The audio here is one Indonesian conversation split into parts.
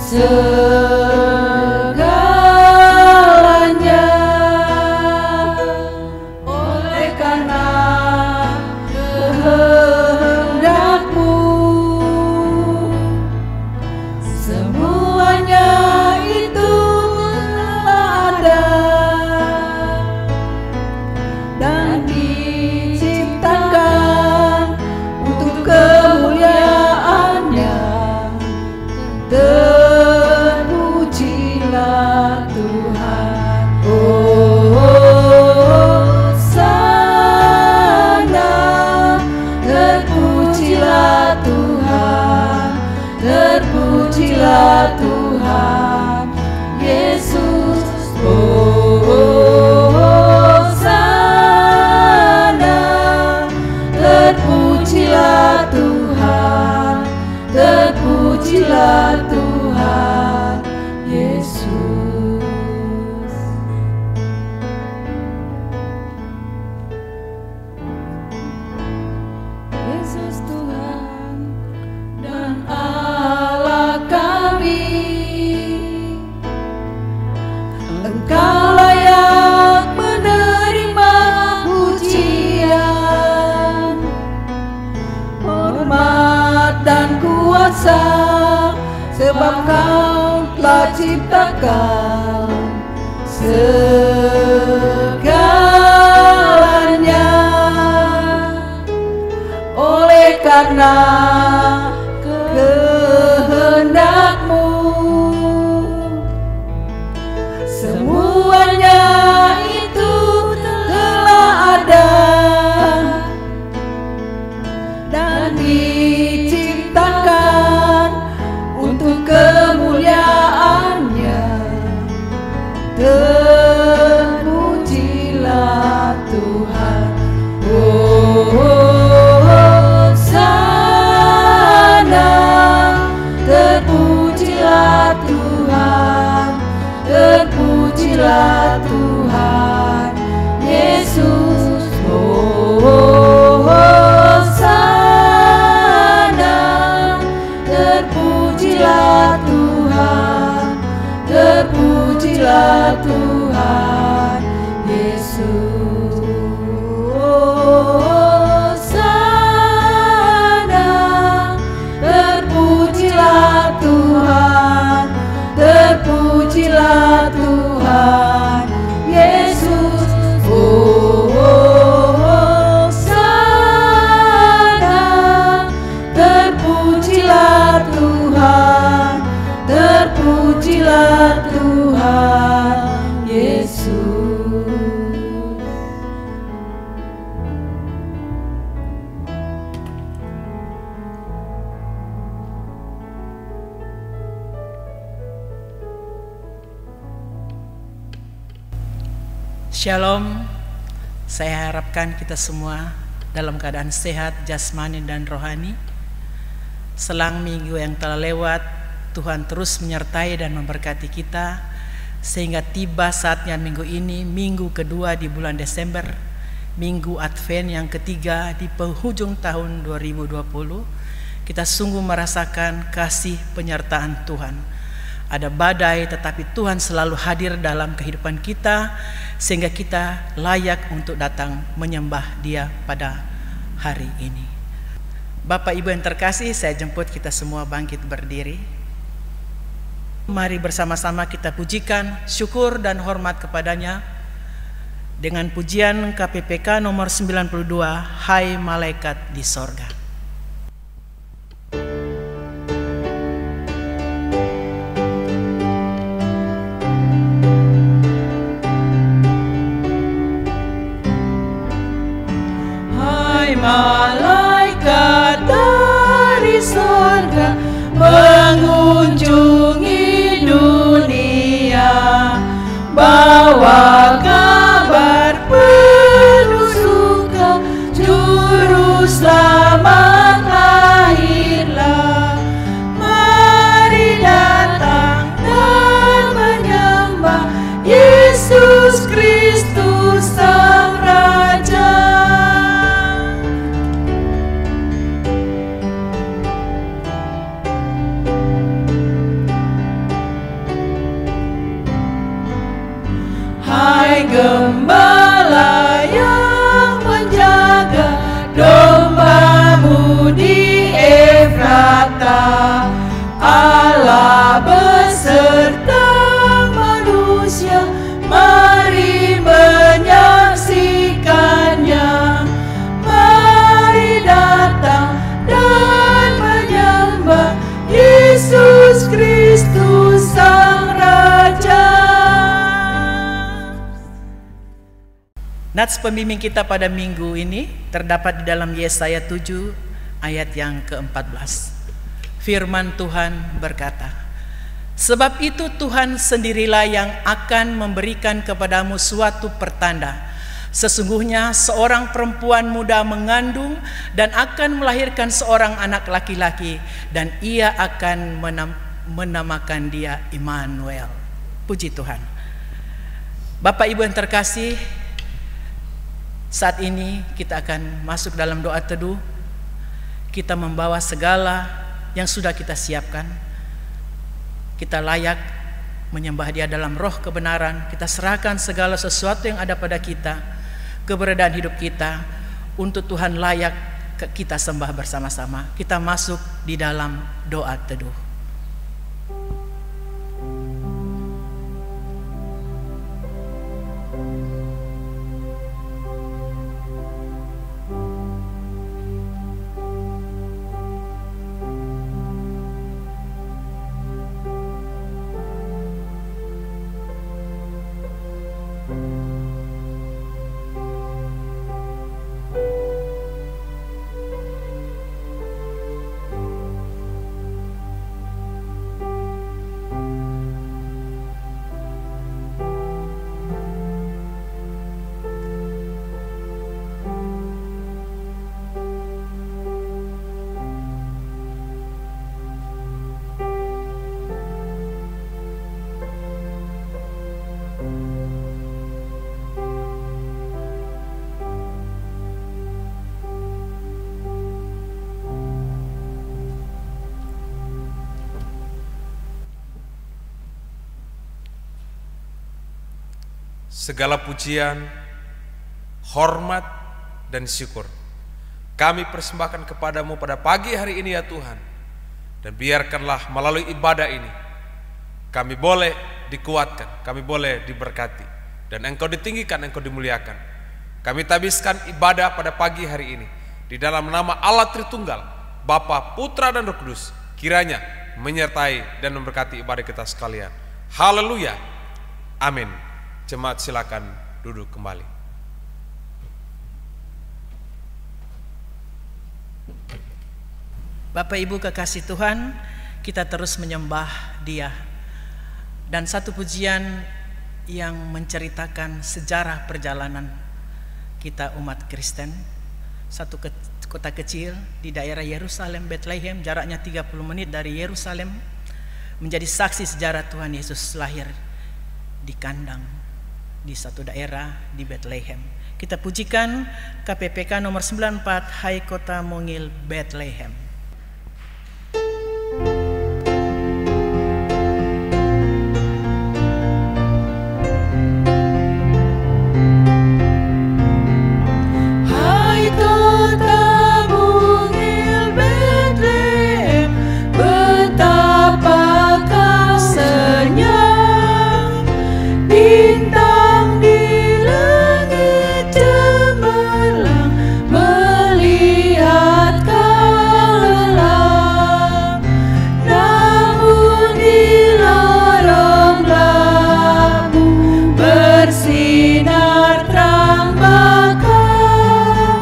segalanya. Oleh karena kehendak-Mu, semuanya itu telah ada dan diciptakan untuk kemuliaan-Nya. Terpujilah Tuhan, Hosana. Terpujilah Tuhan, terpujilah Tuhan Yesus. Hosana. Terpujilah Tuhan, terpujilah Tuhan Yesus. Yesus Tuhan dan Allah kami, Engkau layak menerima pujian, hormat dan kuasa, sebab Kau telah ciptakan segalanya. Oleh karena kehendak-Mu, semuanya itu telah ada dan diciptakan untuk kemuliaan-Nya. Terpujilah Tuhan, Hosana. Terpujilah Tuhan, terpujilah Tuhan Yesus. Hosana. Terpujilah Tuhan, terpujilah Tuhan Yesus. Hosana. Terpujilah Tuhan, terpujilah Tuhan Yesus. Hosana. Terpujilah Tuhan, terpujilah Tuhan Yesus. Shalom, saya harapkan kita semua dalam keadaan sehat jasmani dan rohani. Selang minggu yang telah lewat, Tuhan terus menyertai dan memberkati kita, sehingga tiba saatnya minggu ini, minggu kedua di bulan Desember, minggu Advent yang ketiga di penghujung tahun 2020, kita sungguh merasakan kasih penyertaan Tuhan. Ada badai, tetapi Tuhan selalu hadir dalam kehidupan kita, sehingga kita layak untuk datang menyembah Dia pada hari ini. Bapak Ibu yang terkasih, saya jemput kita semua bangkit berdiri. Mari bersama-sama kita pujikan, syukur dan hormat kepadanya dengan pujian KPPK nomor 92, Hai Malaikat di Sorga. Malaikat dari surga mengunjungi dunia, bawa kabar penuh suka, juru selamat gembala yang menjaga domba-Mu di Efrata. Allah beserta manusia, mari menyaksikannya. Mari datang dan menyembah Yesus Kristus Sang Raja. Nats pembimbing kita pada minggu ini terdapat di dalam Yesaya 7 ayat yang ke-14. Firman Tuhan berkata, "Sebab itu Tuhan sendirilah yang akan memberikan kepadamu suatu pertanda. Sesungguhnya seorang perempuan muda mengandung dan akan melahirkan seorang anak laki-laki, dan ia akan menamakan dia Immanuel." Puji Tuhan. Bapak Ibu yang terkasih, saat ini kita akan masuk dalam doa teduh. Kita membawa segala yang sudah kita siapkan. Kita layak menyembah Dia dalam roh kebenaran. Kita serahkan segala sesuatu yang ada pada kita, keberadaan hidup kita, untuk Tuhan layak kita sembah bersama-sama. Kita masuk di dalam doa teduh. Segala pujian, hormat, dan syukur kami persembahkan kepadamu pada pagi hari ini ya Tuhan. Dan biarkanlah melalui ibadah ini kami boleh dikuatkan, kami boleh diberkati, dan Engkau ditinggikan, Engkau dimuliakan. Kami tabiskan ibadah pada pagi hari ini di dalam nama Allah Tritunggal, Bapa, Putra, dan Roh Kudus, kiranya menyertai dan memberkati ibadah kita sekalian. Haleluya, amin. Jemaat silakan duduk kembali. Bapak Ibu kekasih Tuhan, kita terus menyembah Dia. Dan satu pujian yang menceritakan sejarah perjalanan kita umat Kristen. Satu kota kecil di daerah Yerusalem, Bethlehem, jaraknya 30 menit dari Yerusalem, menjadi saksi sejarah Tuhan Yesus lahir di kandang di satu daerah di Bethlehem. Kita pujikan KPPK nomor 94, Hai Kota Mungil Bethlehem. Hai kota mungil Bethlehem, betapa kau senyap. Bintang di langit cemerlang, melihat kau lelah. Namun di lorong labu bersinar terang bakar.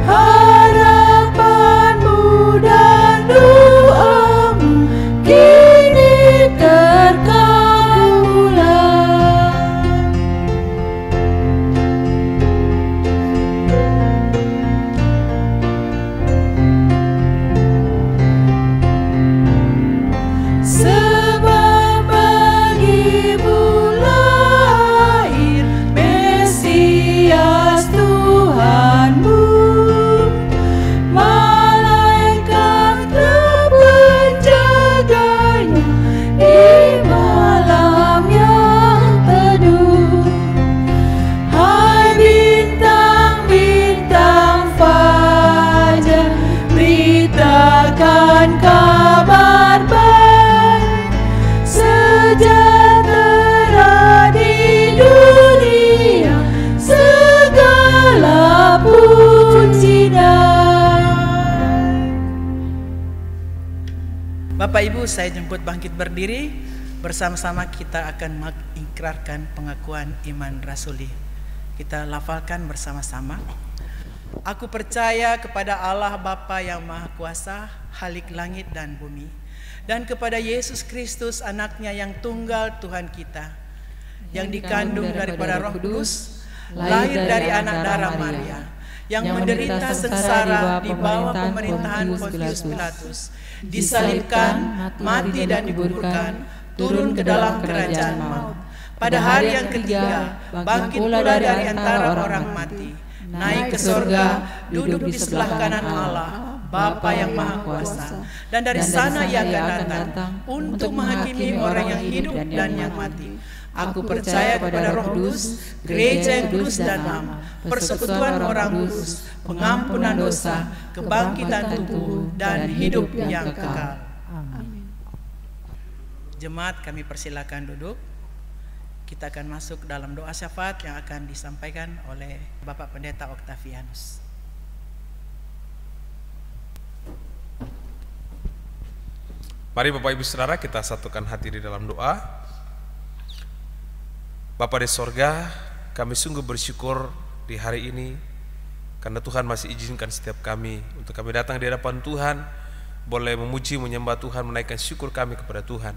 Harapanmu dan doamu kini terkabulkan. Sebab bagimu lahir Mesias Tuhanmu. Malaikat telah menjaganya di malam yang teduh. sejahtera di dunia, segala puji dan. Bapak Ibu, saya jemput bangkit berdiri. Bersama-sama kita akan mengikrarkan pengakuan iman rasuli. Kita lafalkan bersama-sama. Aku percaya kepada Allah Bapa yang Maha Kuasa, Khalik langit dan bumi, dan kepada Yesus Kristus anaknya yang tunggal Tuhan kita, yang dikandung daripada Roh Kudus, lahir dari anak darah Maria, yang menderita sengsara di bawah pemerintahan Pontius Pilatus, disalibkan, mati dan dikuburkan, turun ke dalam kerajaan maut. Pada hari yang ketiga, bangkit pula dari antara orang mati, naik ke sorga, duduk di sebelah kanan Allah, Bapa yang Maha Kuasa. Dan dari sana Ia akan datang untuk menghakimi orang yang hidup dan yang mati. Aku percaya kepada Roh Kudus, gereja yang kudus dan am, persekutuan orang kudus, pengampunan dosa, kebangkitan tubuh, dan hidup yang kekal. Jemaat, kami persilakan duduk. Kita akan masuk dalam doa syafaat yang akan disampaikan oleh Bapak Pendeta Octavianus. Mari Bapak Ibu Saudara, kita satukan hati di dalam doa. Bapa di sorga, kami sungguh bersyukur di hari ini karena Tuhan masih izinkan setiap kami untuk kami datang di hadapan Tuhan, boleh memuji, menyembah Tuhan, menaikkan syukur kami kepada Tuhan.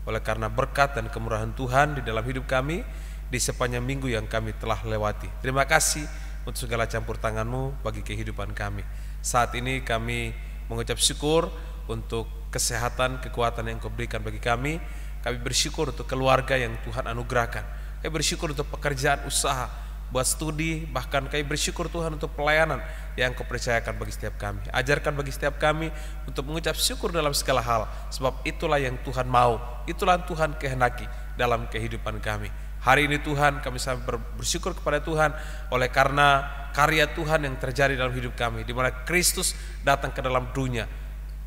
Oleh karena berkat dan kemurahan Tuhan di dalam hidup kami di sepanjang minggu yang kami telah lewati. Terima kasih untuk segala campur tangan-Mu bagi kehidupan kami. Saat ini kami mengucap syukur untuk kesehatan, kekuatan yang Kau berikan bagi kami. Kami bersyukur untuk keluarga yang Tuhan anugerahkan. Kami bersyukur untuk pekerjaan, usaha, buat studi, bahkan kami bersyukur Tuhan untuk pelayanan yang Kau percayakan bagi setiap kami. Ajarkan bagi setiap kami untuk mengucap syukur dalam segala hal, sebab itulah yang Tuhan mau, itulah yang Tuhan kehendaki dalam kehidupan kami. Hari ini Tuhan, kami sangat bersyukur kepada Tuhan oleh karena karya Tuhan yang terjadi dalam hidup kami, di mana Kristus datang ke dalam dunia,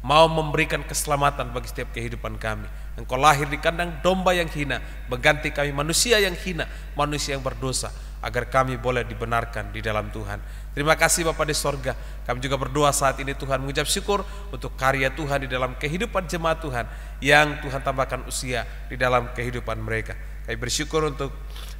mau memberikan keselamatan bagi setiap kehidupan kami. Engkau lahir di kandang domba yang hina, mengganti kami manusia yang hina, manusia yang berdosa, agar kami boleh dibenarkan di dalam Tuhan. Terima kasih Bapa di sorga. Kami juga berdoa saat ini Tuhan, mengucap syukur untuk karya Tuhan di dalam kehidupan jemaat Tuhan, yang Tuhan tambahkan usia di dalam kehidupan mereka. Kami bersyukur untuk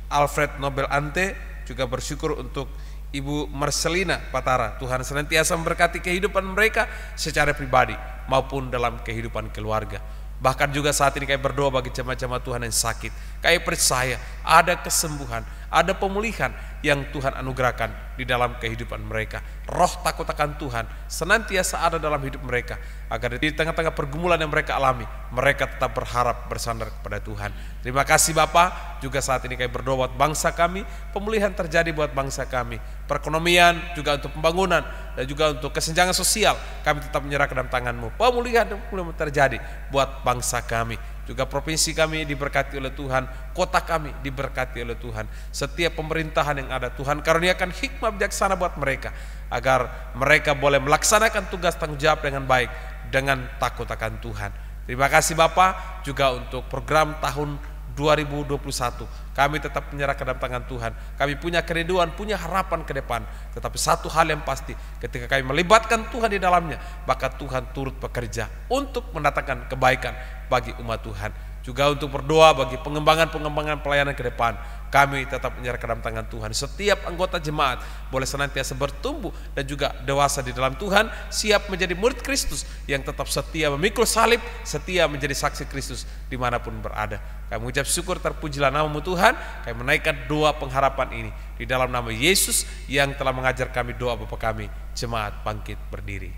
Alfred Nobel Ante, juga bersyukur untuk Ibu Marcelina Patara. Tuhan senantiasa memberkati kehidupan mereka secara pribadi maupun dalam kehidupan keluarga. Bahkan juga saat ini kami berdoa bagi jemaat-jemaat Tuhan yang sakit. Kami percaya ada kesembuhan, ada pemulihan yang Tuhan anugerahkan di dalam kehidupan mereka. Roh takut akan Tuhan senantiasa ada dalam hidup mereka, agar di tengah-tengah pergumulan yang mereka alami, mereka tetap berharap bersandar kepada Tuhan. Terima kasih Bapa. Juga saat ini kami berdoa buat bangsa kami, pemulihan terjadi buat bangsa kami, perekonomian, juga untuk pembangunan, dan juga untuk kesenjangan sosial. Kami tetap menyerahkan dalam tangan-Mu. Pemulihan terjadi buat bangsa kami. Juga provinsi kami diberkati oleh Tuhan, kota kami diberkati oleh Tuhan. Setiap pemerintahan yang ada, Tuhan karuniakan hikmah bijaksana buat mereka, agar mereka boleh melaksanakan tugas tanggung jawab dengan baik, dengan takut akan Tuhan. Terima kasih Bapa. Juga untuk program tahun 2021, kami tetap menyerahkan dalam tangan Tuhan. Kami punya kerinduan, punya harapan ke depan. Tetapi satu hal yang pasti, ketika kami melibatkan Tuhan di dalamnya, maka Tuhan turut bekerja untuk mendatangkan kebaikan bagi umat Tuhan. Juga untuk berdoa bagi pengembangan pelayanan ke depan, kami tetap menyerahkan dalam tangan Tuhan. Setiap anggota jemaat boleh senantiasa bertumbuh dan juga dewasa di dalam Tuhan, siap menjadi murid Kristus yang tetap setia memikul salib, setia menjadi saksi Kristus dimanapun berada. Kami mengucap syukur, terpujilah nama-Mu Tuhan. Kami menaikkan doa pengharapan ini di dalam nama Yesus yang telah mengajar kami doa Bapa kami. Jemaat bangkit berdiri.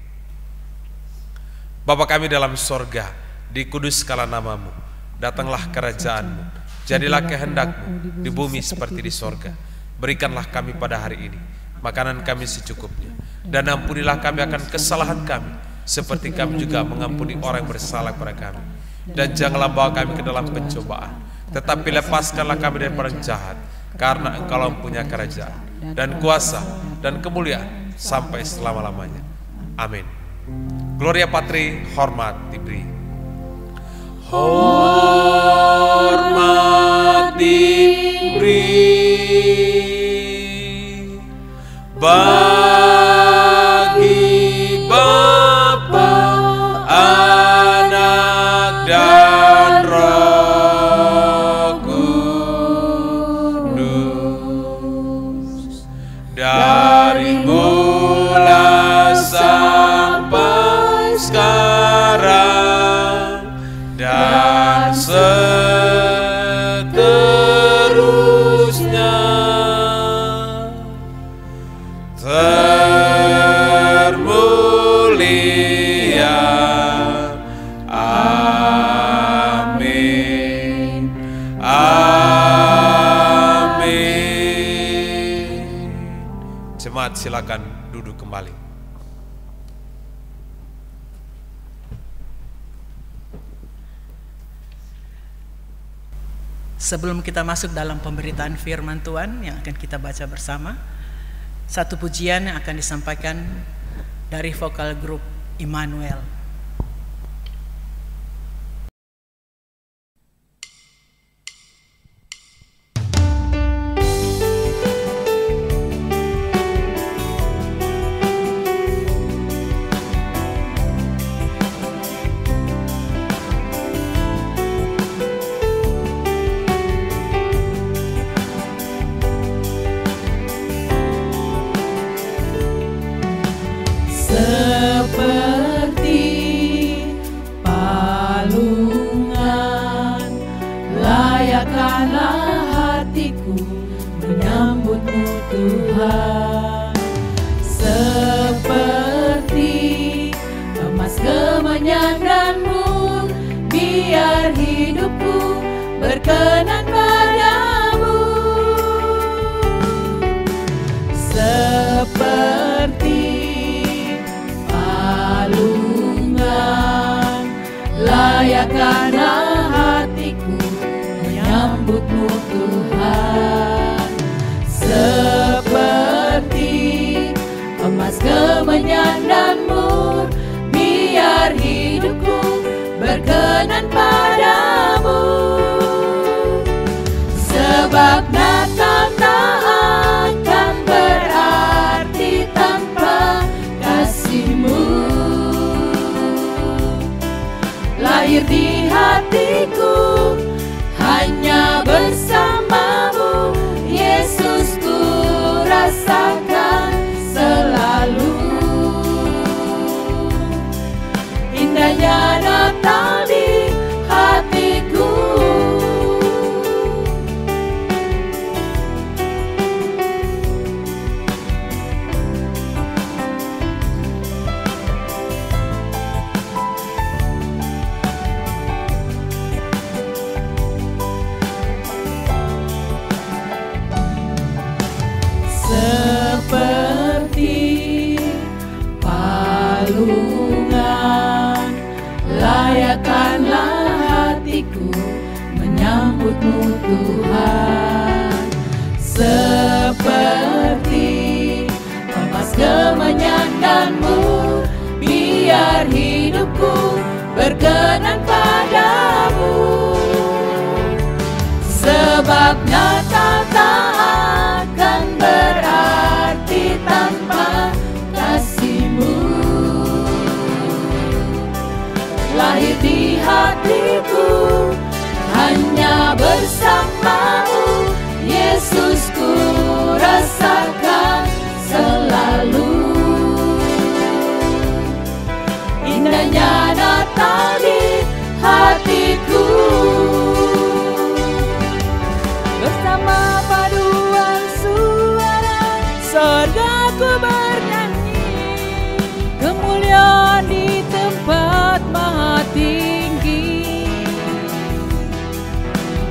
Bapa kami dalam sorga, dikuduskanlah nama-Mu, datanglah kerajaan-Mu, jadilah kehendak-Mu di bumi seperti di sorga. Berikanlah kami pada hari ini makanan kami secukupnya, dan ampunilah kami akan kesalahan kami, seperti kami juga mengampuni orang yang bersalah kepada kami. Dan janganlah bawa kami ke dalam pencobaan, tetapi lepaskanlah kami dari orang jahat, karena Engkau mempunyai kerajaan dan kuasa dan kemuliaan sampai selama-lamanya. Amin. Gloria Patri, hormat diberi. Hormat bagi Bapa, Anak dan Roh Kudus, dari mula sampai sekarang dan seterusnya. Termulia, amin, amin. Jemaat silakan duduk kembali. Sebelum kita masuk dalam pemberitaan firman Tuhan yang akan kita baca bersama, satu pujian yang akan disampaikan dari vokal grup Immanuel. Seperti palungan, layakkanlah hatiku menyambutmu Tuhan. Seperti emas kemenyan dan mur, biar hidupku berkenan padamu. Seperti palungan, layakkanlah hatiku menyambutmu Tuhan. Seperti emas kemenyan dan mur, biar hidupku berkenan padamu. Sebab Natal tak akan berarti tanpa kasih-Mu. Lahir di hatiku hanya bersama-Mu, Yesus, ku rasakan selalu. Indahnya Natal di hatiku. Seperti palungan, layakkanlah hatiku menyambutmu Tuhan. Seperti emas kemenyan dan mur, biar hidupku berkenan padamu. Sebab Natal tak akan berarti tanpa kasih-Mu. Lahir di hatiku hanya bersama-Mu, Yesus, ku rasakan selalu. Indahnya Natal di hatiku. Bersama paduan suara sorga ku bernyanyi, kemuliaan di tempat maha tinggi,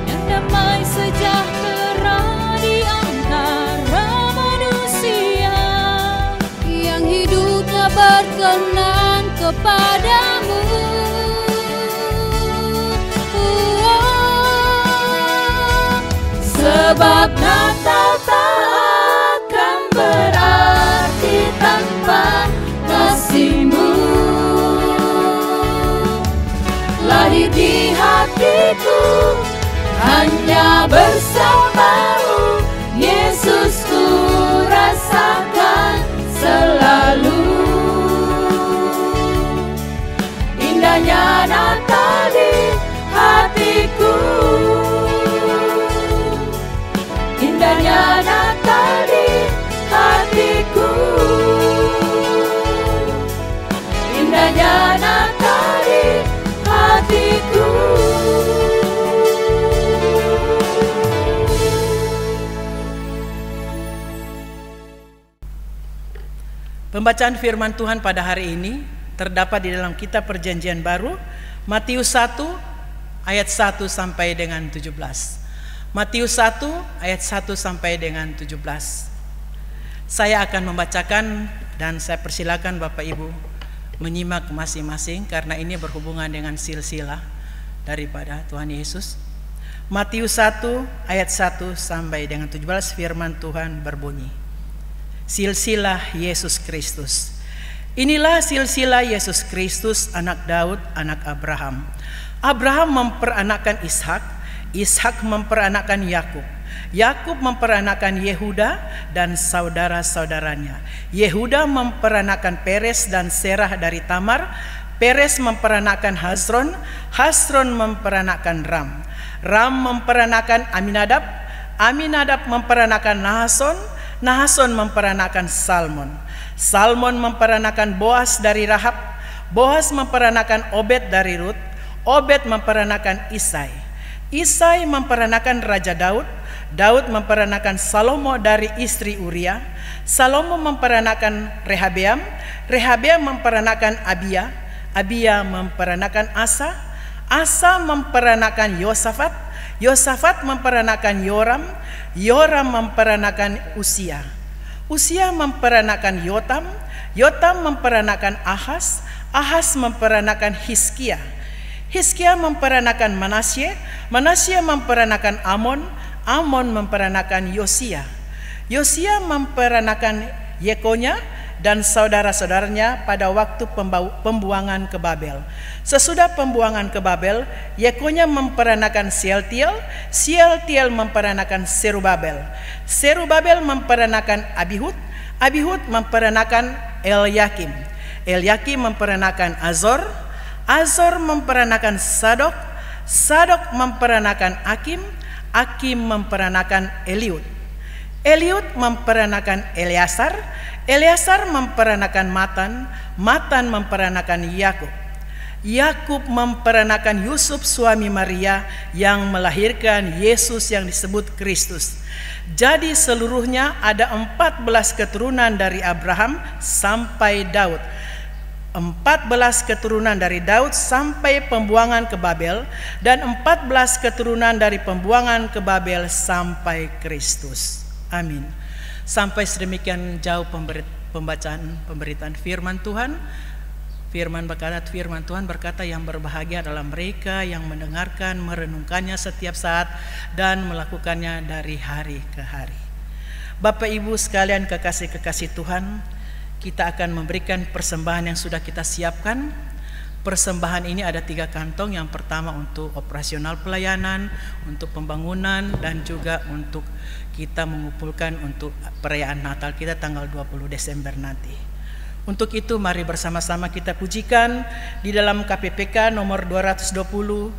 yang damai sejahtera di antara manusia, yang hidupnya berkenan kepadamu. Sebab Natal tak akan berarti tanpa kasih-Mu. Lahir di hatiku hanya bersama-Mu, Yesus, ku rasakan Pembacaan firman Tuhan pada hari ini terdapat di dalam kitab Perjanjian Baru, Matius 1 ayat 1 sampai dengan 17. Matius 1 ayat 1 sampai dengan 17. Saya akan membacakan dan saya persilakan Bapak Ibu menyimak masing-masing karena ini berhubungan dengan silsilah daripada Tuhan Yesus. Matius 1 ayat 1 sampai dengan 17, firman Tuhan berbunyi. Silsilah Yesus Kristus. Inilah silsilah Yesus Kristus, anak Daud, anak Abraham. Abraham memperanakkan Ishak, Ishak memperanakkan Yakub, Yakub memperanakkan Yehuda dan saudara-saudaranya. Yehuda memperanakkan Peres dan Serah dari Tamar. Peres memperanakkan Hezron, Hezron memperanakkan Ram, Ram memperanakkan Aminadab, Aminadab memperanakkan Nahason, Nahason memperanakkan Salmon, Salmon memperanakkan Boas dari Rahab, Boas memperanakkan Obed dari Rut, Obed memperanakkan Isai, Isai memperanakkan Raja Daud, Daud memperanakkan Salomo dari istri Uria, Salomo memperanakkan Rehabeam, Rehabeam memperanakkan Abia, Abia memperanakkan Asa, Asa memperanakkan Yosafat, Yosafat memperanakkan Yoram, Yoram memperanakkan Usia, Usia memperanakkan Yotam, Yotam memperanakkan Ahas, Ahas memperanakkan Hizkia, Hizkia memperanakkan Manasye, Manasye memperanakkan Amon, Amon memperanakkan Yosia, Yosia memperanakkan Yekonya dan saudara-saudaranya pada waktu pembuangan ke Babel. Sesudah pembuangan ke Babel, Yekonya memperanakkan Sealtiel, Sealtiel memperanakkan Serubabel, Serubabel memperanakkan Abihud, Abihud memperanakkan Elyakim, Elyakim memperanakkan Azor, Azor memperanakkan Sadok, Sadok memperanakkan Akim, Akim memperanakkan Eliud, Eliud memperanakkan Eleasar, Eleasar memperanakkan Matan, Matan memperanakkan Yakub, Yakub memperanakkan Yusuf suami Maria yang melahirkan Yesus yang disebut Kristus. Jadi seluruhnya ada 14 keturunan dari Abraham sampai Daud, 14 keturunan dari Daud sampai pembuangan ke Babel, dan 14 keturunan dari pembuangan ke Babel sampai Kristus. Amin. Sampai sedemikian jauh pemberitaan firman Tuhan. Firman Tuhan berkata, yang berbahagia adalah mereka yang mendengarkan, merenungkannya setiap saat dan melakukannya dari hari ke hari. Bapak Ibu sekalian kekasih-kekasih Tuhan, kita akan memberikan persembahan yang sudah kita siapkan. Persembahan ini ada 3 kantong. Yang pertama untuk operasional pelayanan, untuk pembangunan, dan juga untuk kita mengumpulkan untuk perayaan Natal kita tanggal 20 Desember nanti. Untuk itu mari bersama-sama kita pujikan di dalam KPPK nomor 220,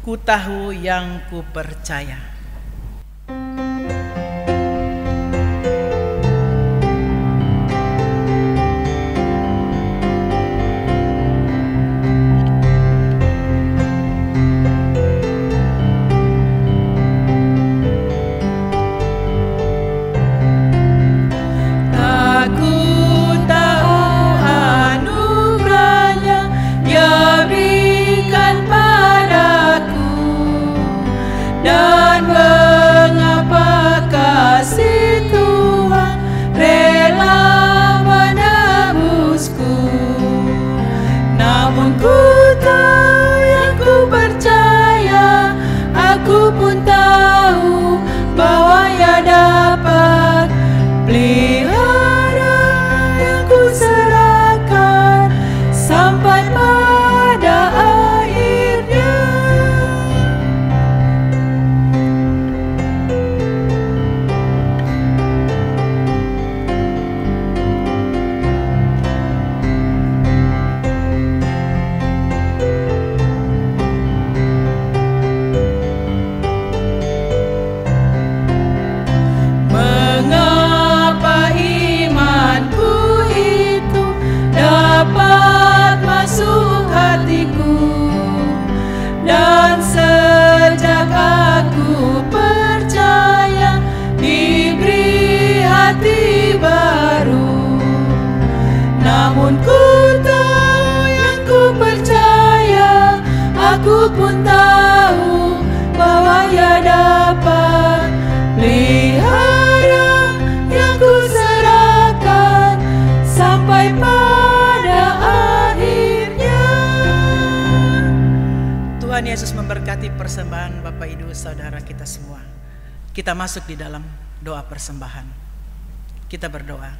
Ku Tahu Yang Ku Percaya. persembahan Bapak Ibu Saudara kita semua, kita masuk di dalam doa persembahan. Kita berdoa.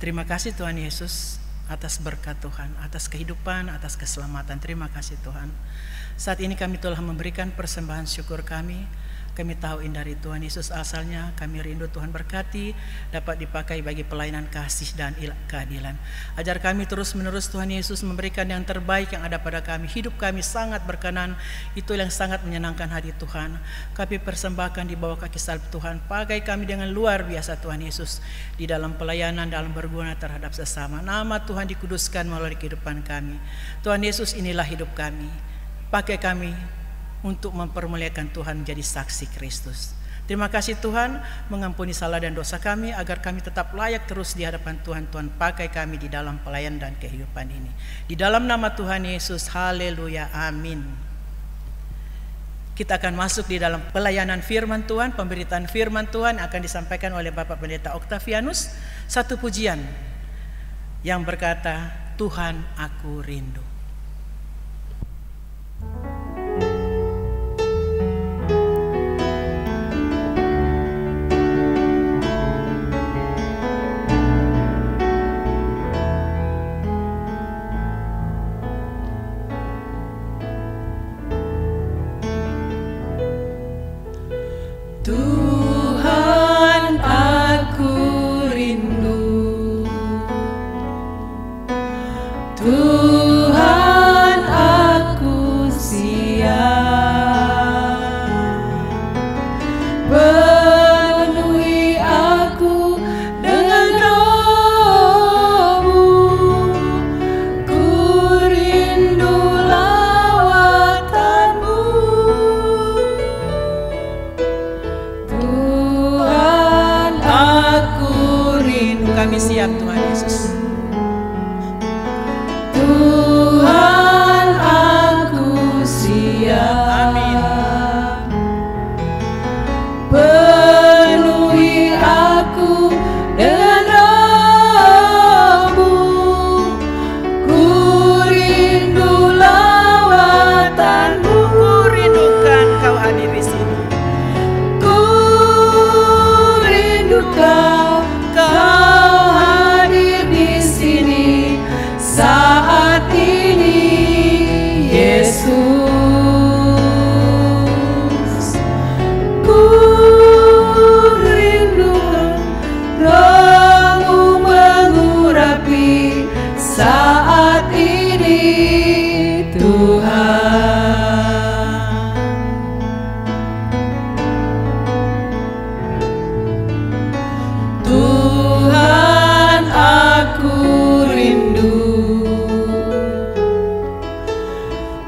Terima kasih Tuhan Yesus atas berkat Tuhan, atas kehidupan, atas keselamatan. Terima kasih Tuhan. Saat ini kami telah memberikan persembahan syukur kami. Kami tahu ini dari Tuhan Yesus asalnya. Kami rindu Tuhan berkati, dapat dipakai bagi pelayanan kasih dan keadilan. Ajar kami terus menerus Tuhan Yesus memberikan yang terbaik yang ada pada kami. Hidup kami sangat berkenan, itu yang sangat menyenangkan hati Tuhan. Kami persembahkan di bawah kaki salib Tuhan. Pakai kami dengan luar biasa Tuhan Yesus di dalam pelayanan, dalam berguna terhadap sesama. Nama Tuhan dikuduskan melalui kehidupan kami. Tuhan Yesus, inilah hidup kami. Pakai kami untuk mempermuliakan Tuhan menjadi saksi Kristus. Terima kasih Tuhan, mengampuni salah dan dosa kami agar kami tetap layak terus di hadapan Tuhan. Tuhan pakai kami di dalam pelayanan dan kehidupan ini. Di dalam nama Tuhan Yesus, haleluya, amin. Kita akan masuk di dalam pelayanan firman Tuhan, pemberitaan firman Tuhan akan disampaikan oleh Bapak Pendeta Octavianus. Satu pujian yang berkata, Tuhan aku rindu. Tuhan aku rindu, Tuhan aku siap, penuhi aku dengan roh-Mu, ku rindu lawatan-Mu. Tuhan aku rindu, Kami siap Tuhan Yesus. Tuhan aku siap. Amin. Penuhi aku dengan roh-Mu, ku rindu lawatan-Mu. Ku rindukan Kau hadir di sini. Ku rindukan Kau hadir di sini saat ini, Yesus. Ku rindukan Roh-Mu mengurapi saat ini, Tuhan. Tuhan aku rindu,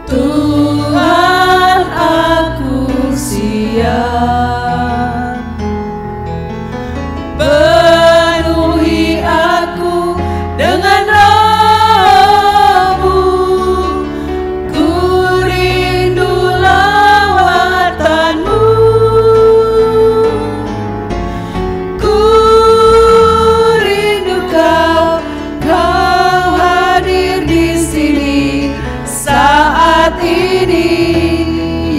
Tuhan aku siap, penuhi aku dengan roh-Mu, ku rindu lawatan-Mu, ku rindu Kau hadir di sini saat ini,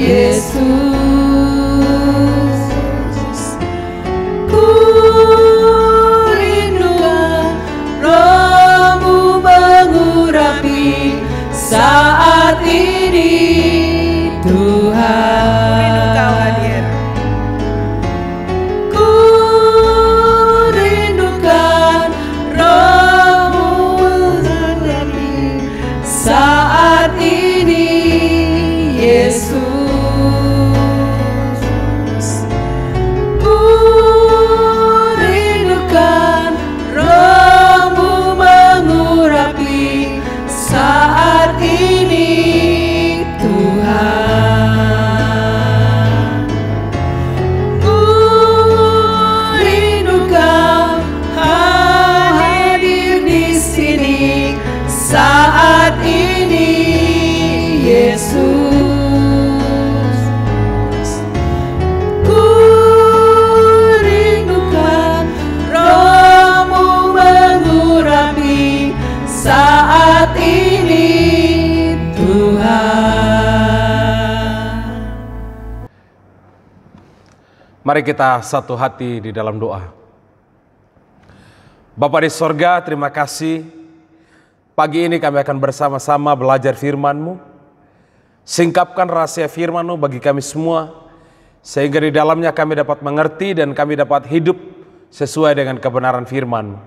Yesus. Ku rindukan Roh-Mu mengurapi saat ini, Tuhan. Rindu Kau hadir. Ku rindukan Roh-Mu mengurapi saat ini, Yesus. Mari kita satu hati di dalam doa. Bapa di sorga, terima kasih. Pagi ini kami akan bersama-sama belajar firman-Mu. Singkapkan rahasia firman-Mu bagi kami semua, sehingga di dalamnya kami dapat mengerti dan kami dapat hidup sesuai dengan kebenaran firman-Mu.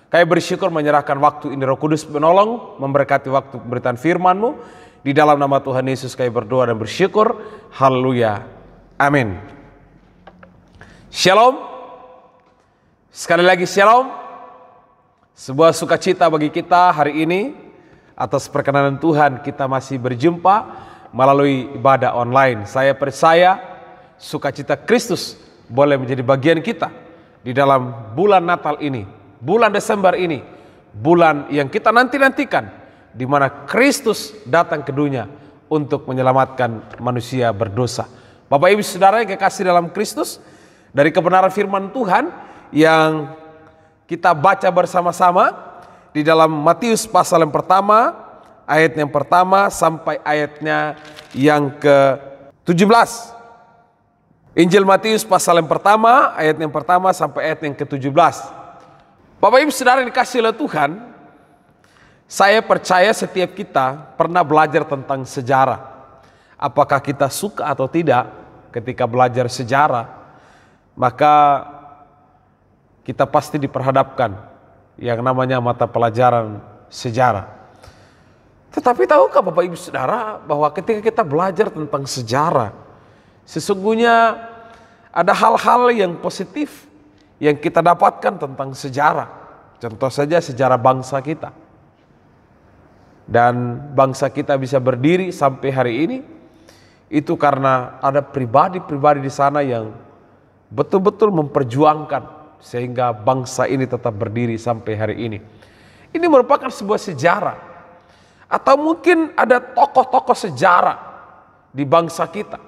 Kami bersyukur menyerahkan waktu ini Roh Kudus penolong, memberkati waktu pemberitaan firman-Mu. Di dalam nama Tuhan Yesus kami berdoa dan bersyukur. Haleluya. Amin. Shalom. Sekali lagi shalom. Sebuah sukacita bagi kita hari ini. Atas perkenanan Tuhan kita masih berjumpa melalui ibadah online. Saya percaya sukacita Kristus boleh menjadi bagian kita di dalam bulan Natal ini, bulan Desember ini, bulan yang kita nanti-nantikan, di mana Kristus datang ke dunia untuk menyelamatkan manusia berdosa. Bapak Ibu Saudara yang kekasih dalam Kristus, dari kebenaran firman Tuhan yang kita baca bersama-sama di dalam Matius pasal yang pertama, ayat yang pertama sampai ayatnya yang ke-17. Injil Matius pasal yang pertama, ayat yang pertama sampai ayat yang ke-17. Bapak Ibu Saudara yang dikasihi oleh Tuhan, saya percaya setiap kita pernah belajar tentang sejarah. Apakah kita suka atau tidak ketika belajar sejarah, maka kita pasti diperhadapkan yang namanya mata pelajaran sejarah. Tetapi tahukah Bapak Ibu Saudara bahwa ketika kita belajar tentang sejarah, sesungguhnya ada hal-hal yang positif yang kita dapatkan tentang sejarah. Contoh saja sejarah bangsa kita. Dan bangsa kita bisa berdiri sampai hari ini, itu karena ada pribadi-pribadi di sana yang betul-betul memperjuangkan sehingga bangsa ini tetap berdiri sampai hari ini. Ini merupakan sebuah sejarah. Atau mungkin ada tokoh-tokoh sejarah di bangsa kita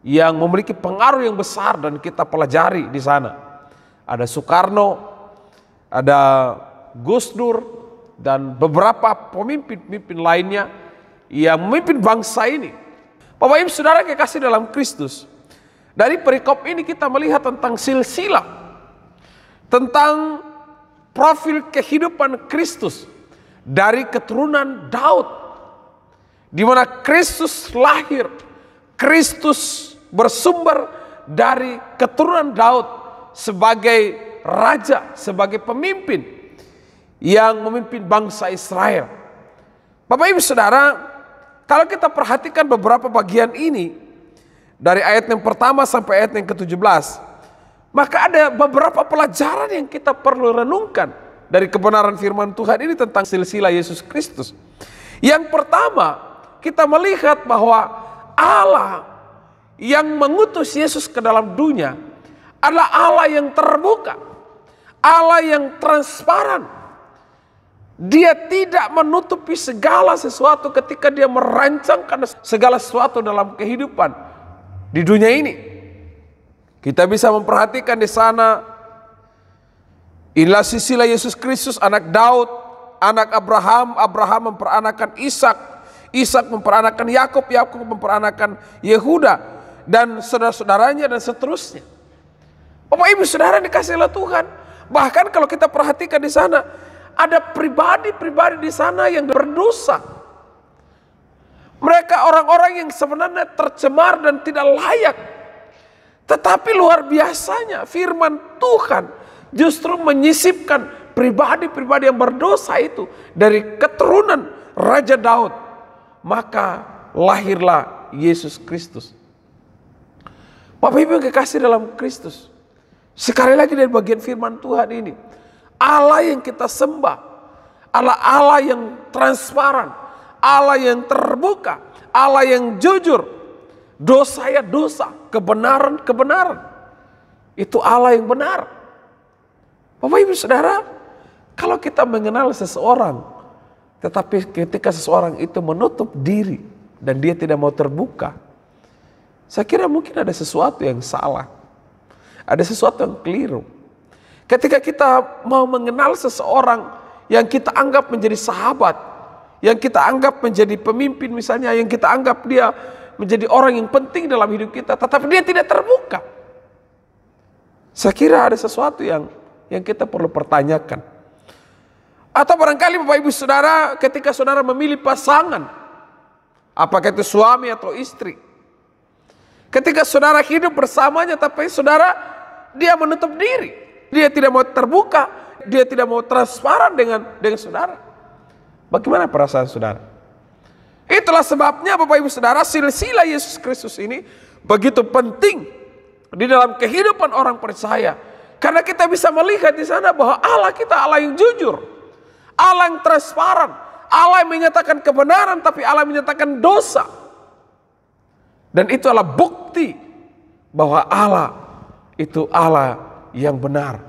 yang memiliki pengaruh yang besar dan kita pelajari di sana. Ada Soekarno, ada Gus Dur, dan beberapa pemimpin-pemimpin lainnya yang memimpin bangsa ini. Bapak Ibu Saudara kekasih dalam Kristus, dari perikop ini kita melihat tentang silsilah, tentang profil kehidupan Kristus dari keturunan Daud, di mana Kristus lahir, Kristus bersumber dari keturunan Daud sebagai raja, sebagai pemimpin yang memimpin bangsa Israel. Bapak Ibu Saudara, kalau kita perhatikan beberapa bagian ini, dari ayat yang pertama sampai ayat yang ke-17, maka ada beberapa pelajaran yang kita perlu renungkan dari kebenaran firman Tuhan ini tentang silsilah Yesus Kristus. Yang pertama, kita melihat bahwa Allah yang mengutus Yesus ke dalam dunia adalah Allah yang terbuka, Allah yang transparan. Dia tidak menutupi segala sesuatu ketika dia merancangkan segala sesuatu dalam kehidupan di dunia ini. Kita bisa memperhatikan di sana, inilah silsilah Yesus Kristus, anak Daud, anak Abraham. Abraham memperanakan Ishak, Ishak memperanakan Yakub, Yakub memperanakan Yehuda, dan saudara-saudaranya dan seterusnya. Bapak Ibu Saudara dikasihi oleh Tuhan, bahkan kalau kita perhatikan di sana, ada pribadi-pribadi di sana yang berdosa. Mereka orang-orang yang sebenarnya tercemar dan tidak layak. Tetapi luar biasanya firman Tuhan justru menyisipkan pribadi-pribadi yang berdosa itu dari keturunan Raja Daud. Maka lahirlah Yesus Kristus. Bapak Ibu yang kekasih dalam Kristus, sekali lagi dari bagian firman Tuhan ini, Allah yang kita sembah adalah Allah yang transparan, Allah yang terbuka, Allah yang jujur. Dosa ya dosa, kebenaran kebenaran. Itu Allah yang benar. Bapak Ibu Saudara, kalau kita mengenal seseorang, tetapi ketika seseorang itu menutup diri dan dia tidak mau terbuka, saya kira mungkin ada sesuatu yang salah, ada sesuatu yang keliru. Ketika kita mau mengenal seseorang yang kita anggap menjadi sahabat, yang kita anggap menjadi pemimpin misalnya, yang kita anggap dia menjadi orang yang penting dalam hidup kita, tetapi dia tidak terbuka. Saya kira ada sesuatu yang kita perlu pertanyakan. Atau barangkali Bapak Ibu Saudara, ketika saudara memilih pasangan, apakah itu suami atau istri, ketika saudara hidup bersamanya tapi saudara dia menutup diri, dia tidak mau terbuka, dia tidak mau transparan dengan saudara, bagaimana perasaan saudara? Itulah sebabnya Bapak Ibu Saudara, silsilah Yesus Kristus ini begitu penting di dalam kehidupan orang percaya, karena kita bisa melihat di sana bahwa Allah kita Allah yang jujur, Allah yang transparan, Allah yang menyatakan kebenaran, tapi Allah menyatakan dosa. Dan itu adalah bukti bahwa Allah itu Allah yang benar,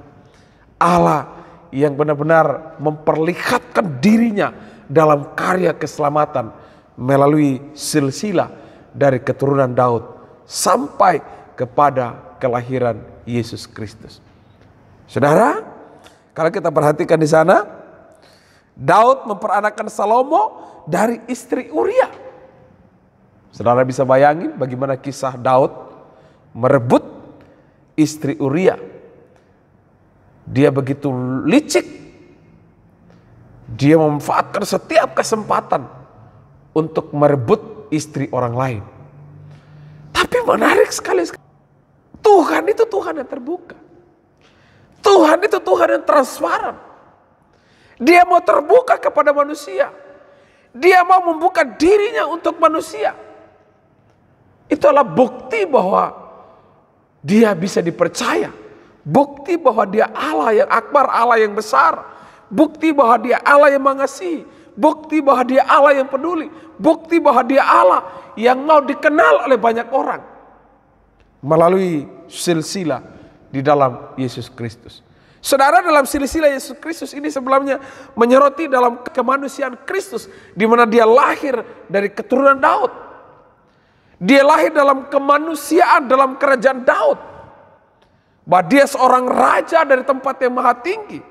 Allah yang benar-benar memperlihatkan dirinya dalam karya keselamatan melalui silsilah dari keturunan Daud sampai kepada kelahiran Yesus Kristus. Saudara, kalau kita perhatikan di sana, Daud memperanakan Salomo dari istri Uria. Saudara bisa bayangin bagaimana kisah Daud merebut istri Uria. Dia begitu licik. Dia memanfaatkan setiap kesempatan untuk merebut istri orang lain. Tapi menarik sekali. Tuhan itu Tuhan yang terbuka. Tuhan itu Tuhan yang transparan. Dia mau terbuka kepada manusia. Dia mau membuka dirinya untuk manusia. Itulah bukti bahwa dia bisa dipercaya. Bukti bahwa dia Allah yang akbar, Allah yang besar. Bukti bahwa dia Allah yang mengasihi. Bukti bahwa dia Allah yang peduli. Bukti bahwa dia Allah yang mau dikenal oleh banyak orang melalui silsilah di dalam Yesus Kristus. Saudara, dalam silsilah Yesus Kristus ini sebelumnya menyoroti dalam kemanusiaan Kristus, di mana dia lahir dari keturunan Daud. Dia lahir dalam kemanusiaan, dalam kerajaan Daud. Bahwa dia seorang raja dari tempat yang maha tinggi.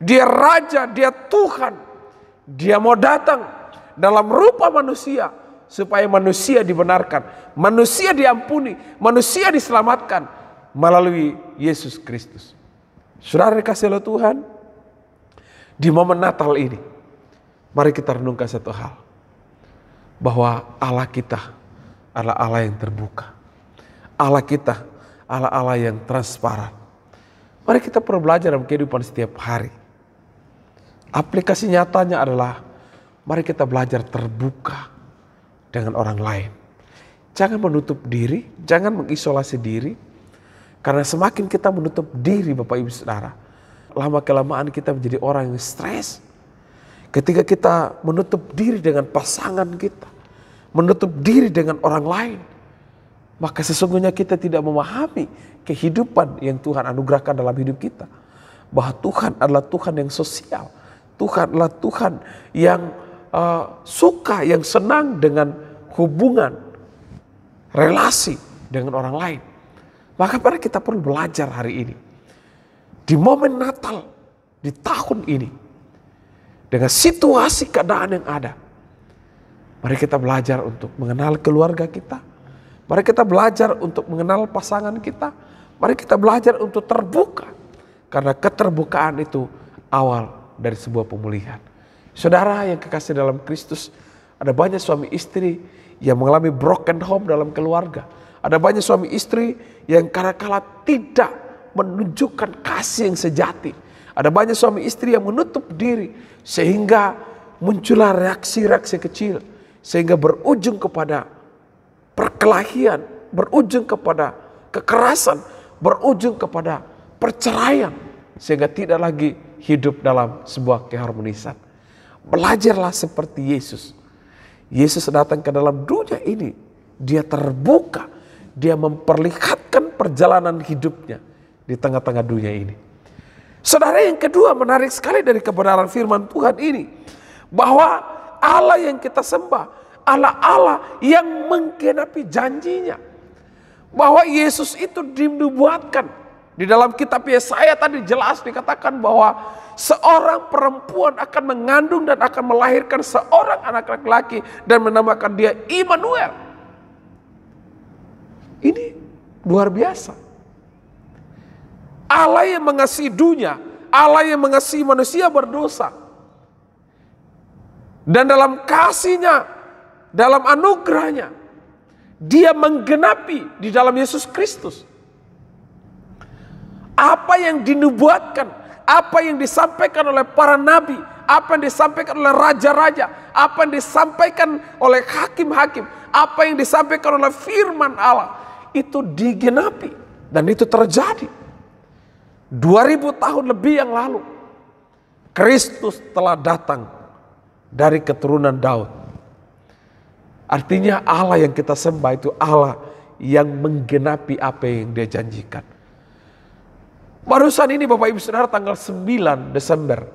Dia raja, dia Tuhan. Dia mau datang dalam rupa manusia supaya manusia dibenarkan, manusia diampuni, manusia diselamatkan melalui Yesus Kristus. Saudara dikasih oleh Tuhan, di momen Natal ini, mari kita renungkan satu hal, bahwa Allah kita adalah Allah yang terbuka. Allah kita adalah Allah yang transparan. Mari kita perlu belajar dalam kehidupan setiap hari. Aplikasi nyatanya adalah, mari kita belajar terbuka dengan orang lain. Jangan menutup diri, jangan mengisolasi diri. Karena semakin kita menutup diri Bapak Ibu Saudara, lama-kelamaan kita menjadi orang yang stres. Ketika kita menutup diri dengan pasangan kita, menutup diri dengan orang lain, maka sesungguhnya kita tidak memahami kehidupan yang Tuhan anugerahkan dalam hidup kita. Bahwa Tuhan adalah Tuhan yang sosial. Tuhan adalah Tuhan yang suka, yang senang dengan hubungan, relasi dengan orang lain. Maka mari kita perlu belajar hari ini. Di momen Natal, di tahun ini. Dengan situasi keadaan yang ada. Mari kita belajar untuk mengenal keluarga kita. Mari kita belajar untuk mengenal pasangan kita. Mari kita belajar untuk terbuka. Karena keterbukaan itu awal dari sebuah pemulihan. Saudara yang kekasih dalam Kristus, ada banyak suami istri yang mengalami broken home dalam keluarga. Ada banyak suami istri yang kadang-kala tidak menunjukkan kasih yang sejati. Ada banyak suami istri yang menutup diri sehingga muncullah reaksi-reaksi kecil. Sehingga berujung kepada perkelahian, berujung kepada kekerasan, berujung kepada perceraian. Sehingga tidak lagi hidup dalam sebuah keharmonisan. Belajarlah seperti Yesus. Yesus datang ke dalam dunia ini. Dia terbuka. Dia memperlihatkan perjalanan hidupnya di tengah-tengah dunia ini. Saudara, yang kedua menarik sekali dari kebenaran firman Tuhan ini. Bahwa Allah yang kita sembah, Allah yang menggenapi janjinya. Bahwa Yesus itu dinubuatkan. Di dalam kitab Yesaya tadi jelas dikatakan bahwa seorang perempuan akan mengandung dan akan melahirkan seorang anak laki-laki dan menamakan dia Immanuel. Ini luar biasa. Allah yang mengasihi dunia, Allah yang mengasihi manusia berdosa. Dan dalam kasih-Nya, dalam anugerah-Nya, Dia menggenapi di dalam Yesus Kristus apa yang dinubuatkan, apa yang disampaikan oleh para nabi, apa yang disampaikan oleh raja-raja, apa yang disampaikan oleh hakim-hakim, apa yang disampaikan oleh firman Allah, itu digenapi. Dan itu terjadi 2000 tahun lebih yang lalu. Kristus telah datang dari keturunan Daud. Artinya Allah yang kita sembah itu Allah yang menggenapi apa yang Dia janjikan. Barusan ini Bapak Ibu Saudara, tanggal 9 Desember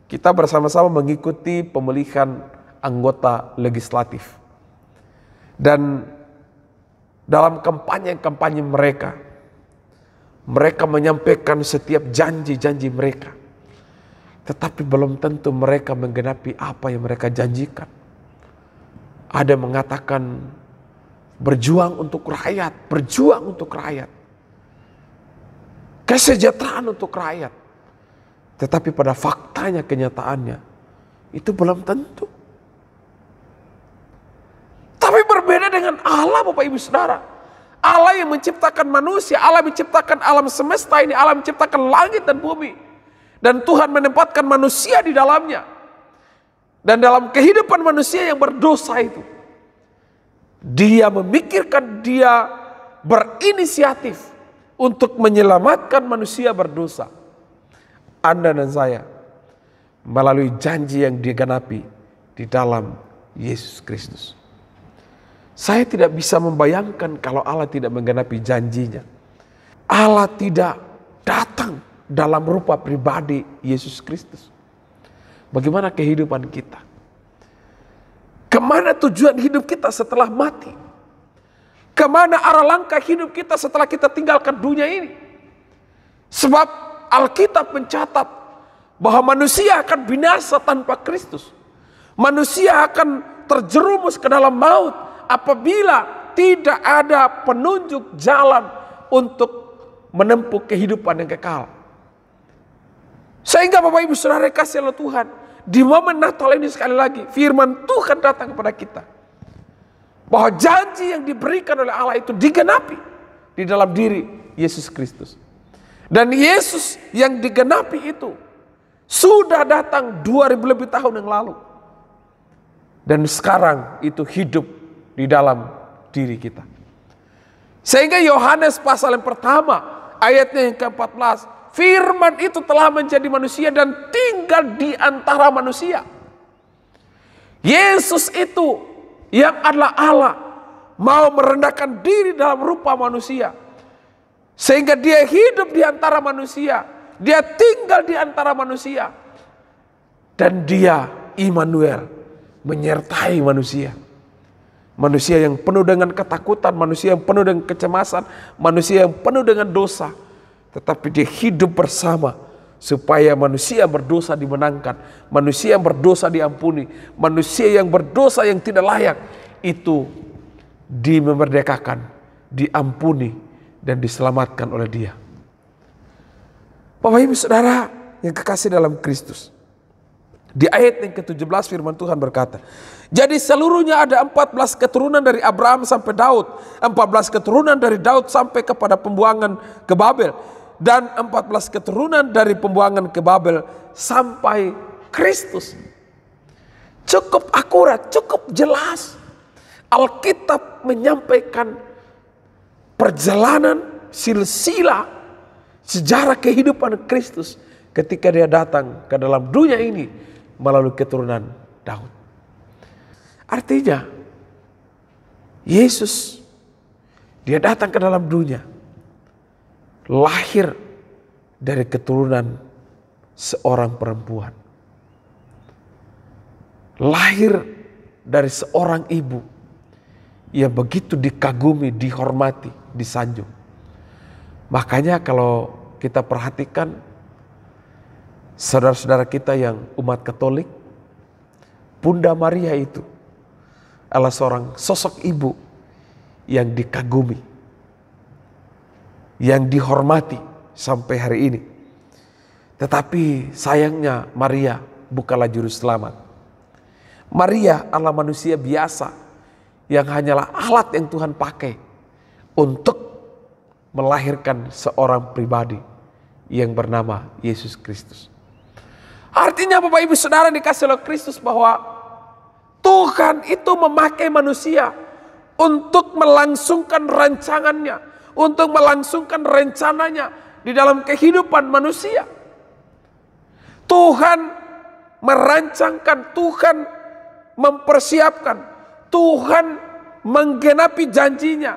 kita bersama-sama mengikuti pemilihan anggota legislatif. Dan dalam kampanye mereka menyampaikan setiap janji-janji mereka. Tetapi belum tentu mereka menggenapi apa yang mereka janjikan. Ada yang mengatakan berjuang untuk rakyat, berjuang untuk rakyat. Kesejahteraan untuk rakyat. Tetapi pada faktanya, kenyataannya, itu belum tentu. Tapi berbeda dengan Allah Bapak Ibu Saudara. Allah yang menciptakan manusia, Allah menciptakan alam semesta ini, Allah menciptakan langit dan bumi. Dan Tuhan menempatkan manusia di dalamnya. Dan dalam kehidupan manusia yang berdosa itu, Dia memikirkan, Dia berinisiatif untuk menyelamatkan manusia berdosa. Anda dan saya melalui janji yang digenapi di dalam Yesus Kristus. Saya tidak bisa membayangkan kalau Allah tidak menggenapi janjinya. Allah tidak datang dalam rupa pribadi Yesus Kristus. Bagaimana kehidupan kita? Kemana tujuan hidup kita setelah mati? Kemana arah langkah hidup kita setelah kita tinggalkan dunia ini? Sebab Alkitab mencatat bahwa manusia akan binasa tanpa Kristus. Manusia akan terjerumus ke dalam maut apabila tidak ada penunjuk jalan untuk menempuh kehidupan yang kekal. Sehingga Bapak Ibu Saudara kasih oleh Tuhan, di momen Natal ini sekali lagi firman Tuhan datang kepada kita. Bahwa janji yang diberikan oleh Allah itu digenapi di dalam diri Yesus Kristus. Dan Yesus yang digenapi itu sudah datang 2000 lebih tahun yang lalu. Dan sekarang itu hidup di dalam diri kita. Sehingga Yohanes pasal yang pertama ayatnya yang ke-14. Firman itu telah menjadi manusia dan tinggal di antara manusia. Yesus itu yang adalah Allah mau merendahkan diri dalam rupa manusia. Sehingga Dia hidup di antara manusia. Dia tinggal di antara manusia. Dan Dia Immanuel, menyertai manusia. Manusia yang penuh dengan ketakutan, manusia yang penuh dengan kecemasan, manusia yang penuh dengan dosa. Tetapi Dia hidup bersama supaya manusia berdosa dimenangkan, manusia yang berdosa diampuni, manusia yang berdosa yang tidak layak itu dimerdekakan, diampuni dan diselamatkan oleh Dia. Bapak Ibu Saudara yang kekasih dalam Kristus, di ayat yang ke-17 firman Tuhan berkata, jadi seluruhnya ada 14 keturunan dari Abraham sampai Daud, 14 keturunan dari Daud sampai kepada pembuangan ke Babel, dan 14 keturunan dari pembuangan ke Babel sampai Kristus. Cukup akurat, cukup jelas. Alkitab menyampaikan perjalanan silsilah sejarah kehidupan Kristus ketika Dia datang ke dalam dunia ini melalui keturunan Daud. Artinya Yesus, Dia datang ke dalam dunia lahir dari keturunan seorang perempuan. Lahir dari seorang ibu yang begitu dikagumi, dihormati, disanjung. Makanya kalau kita perhatikan saudara-saudara kita yang umat Katolik, Bunda Maria itu adalah seorang sosok ibu yang dikagumi, yang dihormati sampai hari ini. Tetapi sayangnya Maria bukanlah juru selamat. Maria adalah manusia biasa yang hanyalah alat yang Tuhan pakai untuk melahirkan seorang pribadi yang bernama Yesus Kristus. Artinya Bapak Ibu Saudara dikasih oleh Kristus bahwa Tuhan itu memakai manusia untuk melangsungkan rancangannya, untuk melangsungkan rencananya di dalam kehidupan manusia. Tuhan merancangkan, Tuhan mempersiapkan, Tuhan menggenapi janjinya.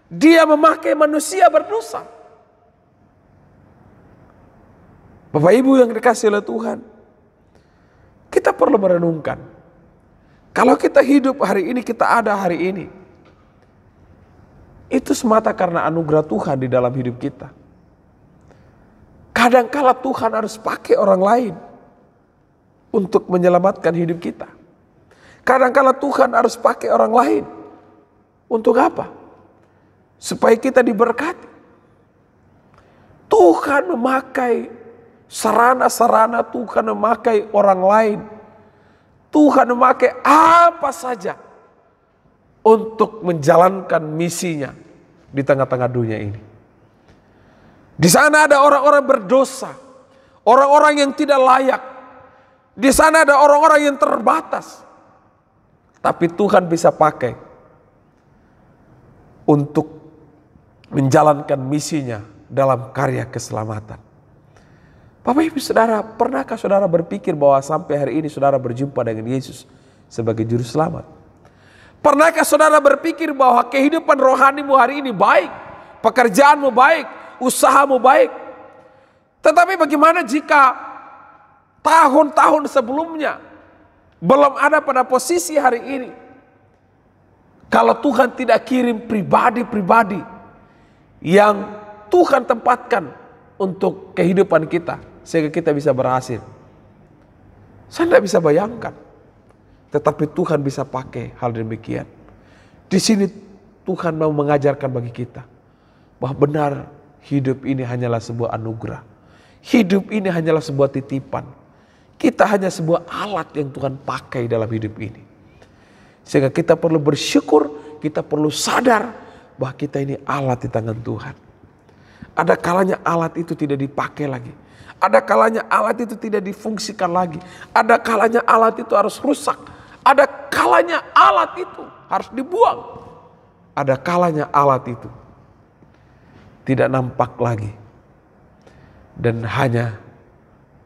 Dia memakai manusia berdosa. Bapak Ibu yang dikasih oleh Tuhan, kita perlu merenungkan. Kalau kita hidup hari ini, kita ada hari ini, itu semata karena anugerah Tuhan di dalam hidup kita. Kadangkala Tuhan harus pakai orang lain untuk menyelamatkan hidup kita. Kadangkala Tuhan harus pakai orang lain. Untuk apa? Supaya kita diberkati. Tuhan memakai sarana-sarana, Tuhan memakai orang lain. Tuhan memakai apa saja untuk menjalankan misinya di tengah-tengah dunia ini. Di sana ada orang-orang berdosa, orang-orang yang tidak layak. Di sana ada orang-orang yang terbatas. Tapi Tuhan bisa pakai untuk menjalankan misinya dalam karya keselamatan. Bapak Ibu Saudara, pernahkah saudara berpikir bahwa sampai hari ini saudara berjumpa dengan Yesus sebagai juru selamat? Pernahkah saudara berpikir bahwa kehidupan rohanimu hari ini baik, pekerjaanmu baik, usahamu baik? Tetapi bagaimana jika tahun-tahun sebelumnya belum ada pada posisi hari ini? Kalau Tuhan tidak kirim pribadi-pribadi yang Tuhan tempatkan untuk kehidupan kita, sehingga kita bisa berhasil. Saya tidak bisa bayangkan. Tetapi Tuhan bisa pakai hal demikian. Di sini Tuhan mau mengajarkan bagi kita bahwa benar hidup ini hanyalah sebuah anugerah. Hidup ini hanyalah sebuah titipan. Kita hanya sebuah alat yang Tuhan pakai dalam hidup ini. Sehingga kita perlu bersyukur, kita perlu sadar bahwa kita ini alat di tangan Tuhan. Ada kalanya alat itu tidak dipakai lagi. Ada kalanya alat itu tidak difungsikan lagi. Ada kalanya alat itu harus rusak. Ada kalanya alat itu harus dibuang. Ada kalanya alat itu tidak nampak lagi. Dan hanya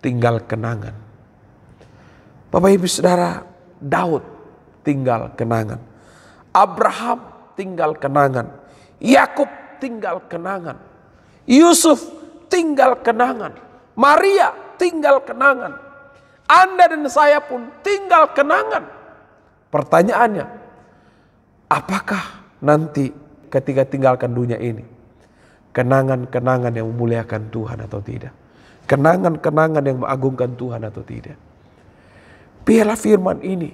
tinggal kenangan. Bapak Ibu Saudara, Daud tinggal kenangan. Abraham tinggal kenangan. Yakub tinggal kenangan. Yusuf tinggal kenangan. Maria tinggal kenangan. Anda dan saya pun tinggal kenangan. Pertanyaannya, apakah nanti ketika tinggalkan dunia ini, kenangan-kenangan yang memuliakan Tuhan atau tidak? Kenangan-kenangan yang mengagungkan Tuhan atau tidak? Biarlah firman ini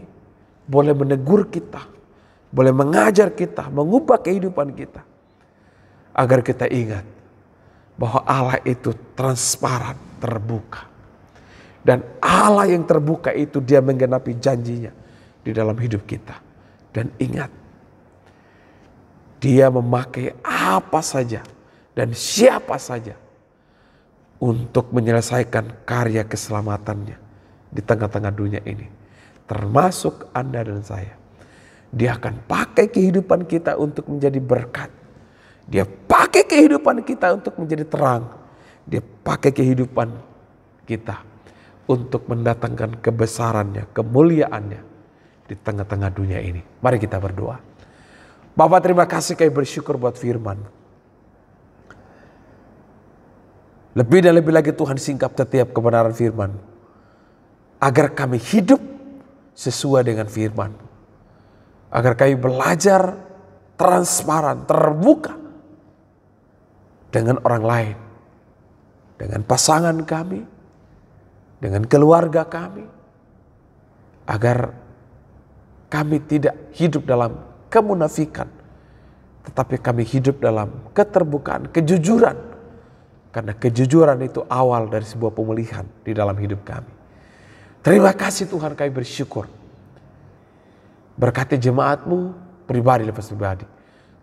boleh menegur kita, boleh mengajar kita, mengubah kehidupan kita. Agar kita ingat bahwa Allah itu transparan, terbuka. Dan Allah yang terbuka itu dia menggenapi janjinya di dalam hidup kita. Dan ingat, dia memakai apa saja dan siapa saja untuk menyelesaikan karya keselamatannya di tengah-tengah dunia ini. Termasuk Anda dan saya. Dia akan pakai kehidupan kita untuk menjadi berkat. Dia pakai kehidupan kita untuk menjadi terang. Dia pakai kehidupan kita untuk mendatangkan kebesarannya, kemuliaannya di tengah-tengah dunia ini. Mari kita berdoa. Bapa, terima kasih, kami bersyukur buat firman. Lebih dan lebih lagi Tuhan singkap setiap kebenaran firman. Agar kami hidup sesuai dengan firman. Agar kami belajar transparan, terbuka dengan orang lain. Dengan pasangan kami, dengan keluarga kami. Agar kami tidak hidup dalam kemunafikan, tetapi kami hidup dalam keterbukaan, kejujuran. Karena kejujuran itu awal dari sebuah pemulihan di dalam hidup kami. Terima kasih Tuhan, kami bersyukur. Berkati jemaat-Mu pribadi lepas pribadi,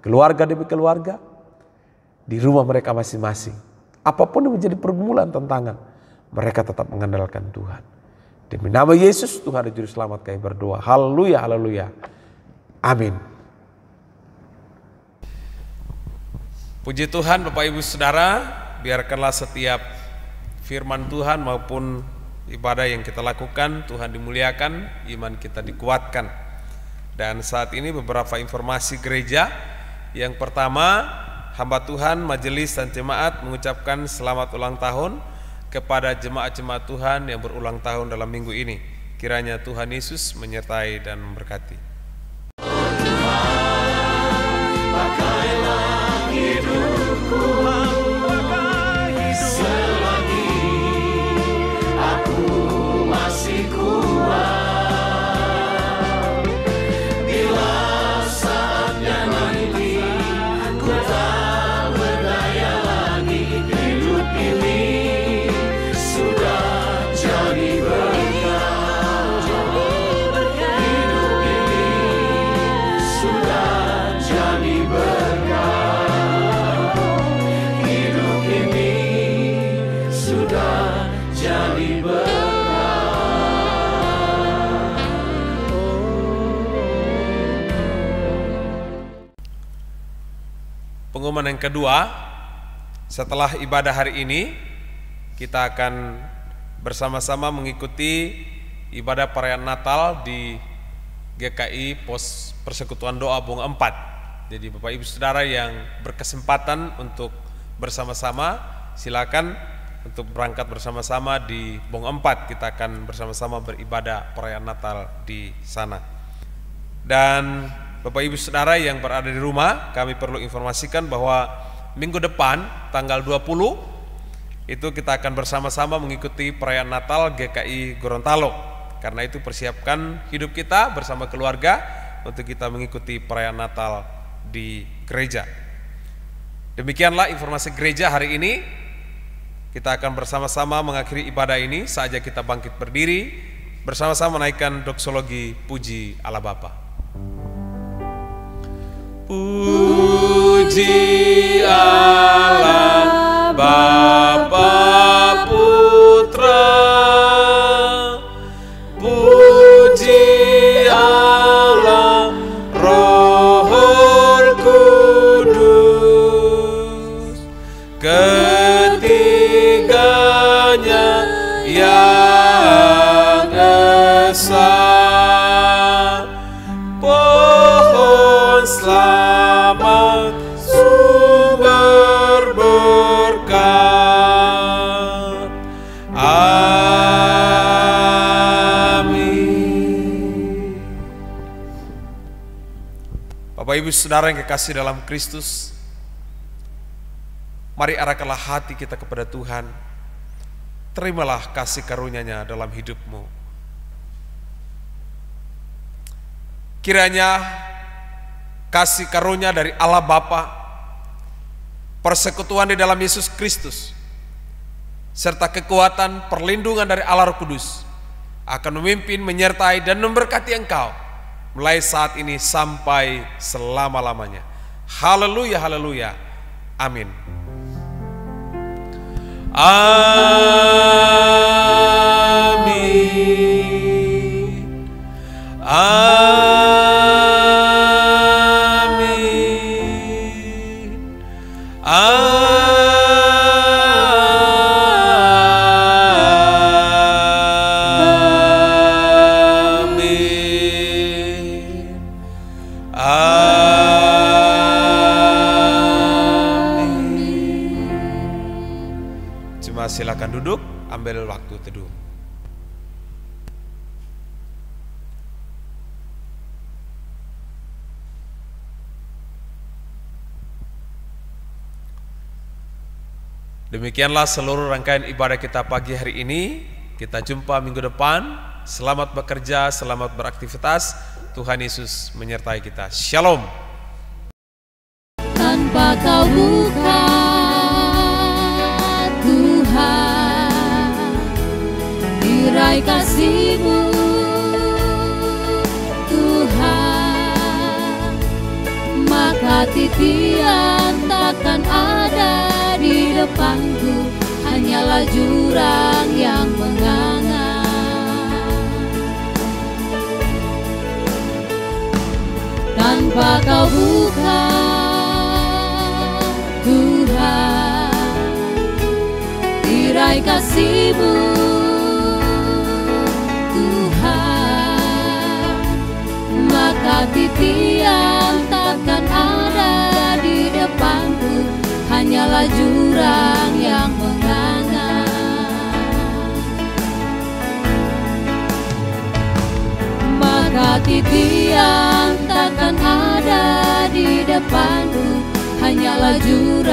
keluarga demi keluarga, di rumah mereka masing-masing. Apapun yang menjadi pergumulan, tantangan, mereka tetap mengandalkan Tuhan. Demi nama Yesus, Tuhan dan Juru Selamat kami berdoa. Haleluya, haleluya. Amin. Puji Tuhan Bapak Ibu Saudara, biarkanlah setiap firman Tuhan maupun ibadah yang kita lakukan, Tuhan dimuliakan, iman kita dikuatkan. Dan saat ini beberapa informasi gereja. Yang pertama, hamba Tuhan, majelis dan jemaat mengucapkan selamat ulang tahun kepada jemaat-jemaat Tuhan yang berulang tahun dalam minggu ini. Kiranya Tuhan Yesus menyertai dan memberkati. Pengumuman yang kedua, setelah ibadah hari ini kita akan bersama-sama mengikuti ibadah perayaan Natal di GKI Pos Persekutuan Doa Bung 4. Jadi Bapak Ibu Saudara yang berkesempatan untuk bersama-sama, silakan untuk berangkat bersama-sama di Bung 4. Kita akan bersama-sama beribadah perayaan Natal di sana. Dan Bapak Ibu Saudara yang berada di rumah, kami perlu informasikan bahwa minggu depan tanggal 20 itu kita akan bersama-sama mengikuti perayaan Natal GKI Gorontalo. Karena itu persiapkan hidup kita bersama keluarga untuk kita mengikuti perayaan Natal di gereja. Demikianlah informasi gereja hari ini. Kita akan bersama-sama mengakhiri ibadah ini saja kita bangkit berdiri bersama-sama menaikkan doksologi puji Allah Bapa. Puji Allah Bapa Putra, puji Allah Roh Kudus, ketiganya yang esa. Selamat sumber berkat. Amin. Bapak Ibu Saudara yang kekasih dalam Kristus, mari arahkanlah hati kita kepada Tuhan. Terimalah kasih karunia-Nya dalam hidupmu. Kiranya kasih karunia dari Allah Bapa, persekutuan di dalam Yesus Kristus, serta kekuatan perlindungan dari Allah Roh Kudus akan memimpin, menyertai dan memberkati engkau mulai saat ini sampai selama-lamanya. Haleluya, haleluya. Amin. Amin. Amin. Silakan duduk, ambil waktu teduh. Demikianlah seluruh rangkaian ibadah kita pagi hari ini. Kita jumpa minggu depan. Selamat bekerja, selamat beraktivitas. Tuhan Yesus menyertai kita. Shalom. Tanpa kau buka tirai kasih-Mu Tuhan, maka titian takkan ada di depanku, hanyalah jurang yang menganga. Tanpa Kau buka Tuhan tirai kasih-Mu Tuhan, maka titian takkan ada di depanku, hanyalah jurang yang menganga. Maka titian takkan ada di depanku, hanyalah jurang